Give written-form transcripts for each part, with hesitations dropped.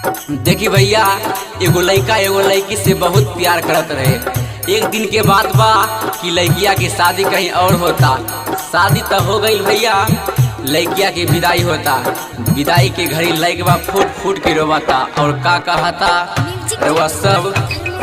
देखी भैया, एगो लड़का एगो लड़की से बहुत प्यार करत रहे। एक दिन के बात बा कि लड़किया की शादी कहीं और होता। शादी तो हो गई भैया, लड़किया की विदाई होता। विदाई के घड़ी लड़का फूट फूट के रोवाता और का कहता वह सब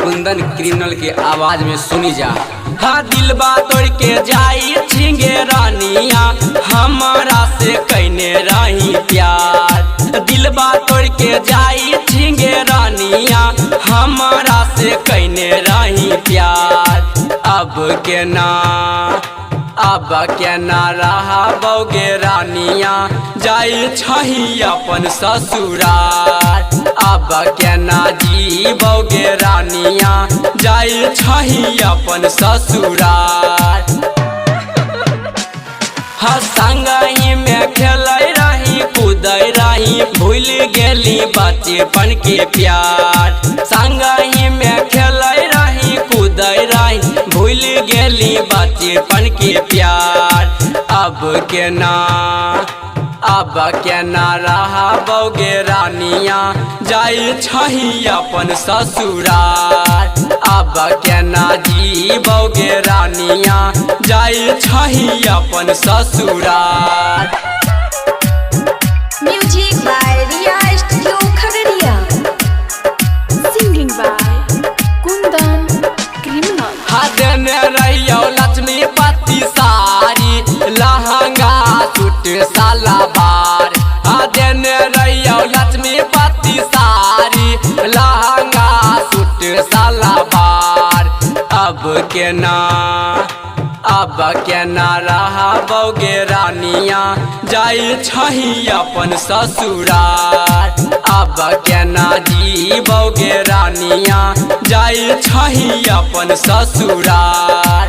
कुंदन क्रिमिनल के आवाज में सुनी जा। हाँ दिल बा तोड़ के जाई छिंगे रानिया, हमारा से कहने रही प्यार। दिल बा तोड़ के जाई छिंगे रानिया, हमारा से कहने रही प्यार। अब के ना रहा बौगे रानिया, जाई छही अपन ससुराल। अब के ना जी बौगे रानिया, जाई छही अपन ससुराल। संगही में खेल रही कूद रही, भूल गेली बचपन के प्यार। संगही में खेल रही कूद रही, भूल गेली बचपन के प्यार। अब के ना रहा बौगे रानिया, जाई छही अपन ससुराल। अब के ना जी बौगे रानिया, जाई छही अपन ससुराल। Music by Riya studio Khagaria, singing by Kundan criminal. देने रहियो लक्ष्मी पति सारी, लहंगा सूट सलवार। देने रहियो लक्ष्मी पति सारी, लहंगा सूट सलवार। अब के ना रहा बौगे रानिया, जाई छही अपन ससुराल। अब के ना जी बौगे रानिया, जाई छही अपन ससुराल।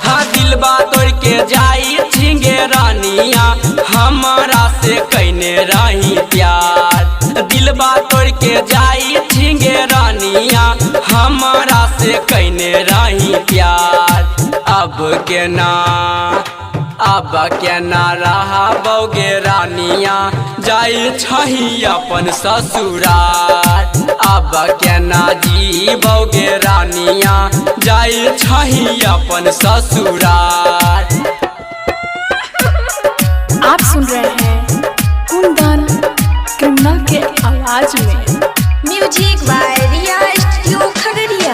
हाँ दिल बा तोड़ के जाई छिंगे रानिया, हमारा से कहने रही प्यार। दिल बा तोड़ के जाई छिंगे रानिया, हमारा से कहने रही प्यार। अब के ना रहा बौगे रानिया, जाई छही अपन ससुराल। अब के ना जी बौगे रानिया, जाई छही अपन ससुराल। आप सुन रहे हैं कुंदन क्रिमिनल के आवाज में। Music by Riya studio Khagaria.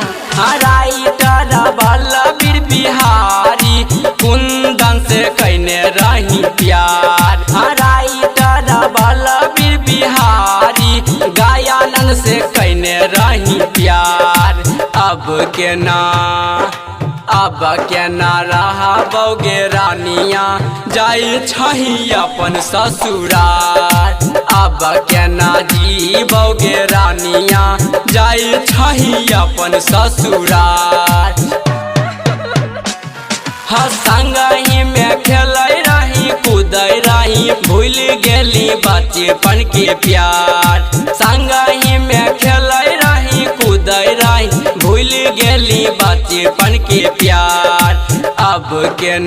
Writer Balbir Bihari, Kundan से कहने रही प्यार। राइटर बलबीर बिहारी, गायानन से कहने रही प्यार। अब के ना रहा बौगे रानिया, जाई छही अपन ससुराल। अब के ना जी बौगे रानिया, जाई छही अपन ससुराल। संगही में खेल रही कूद रही, भूल गेली बचपन के प्यार। संगही में खेल रही कूद रही, भूल गेली बचपन के प्यार। अब के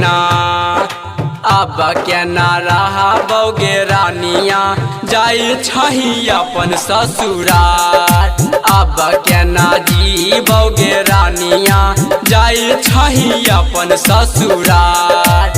ना रहा बौगे रानिया, जाई छही अपन ससुराल। अब के ना जी बौगे रानिया, जाई छही अपन ससुराल।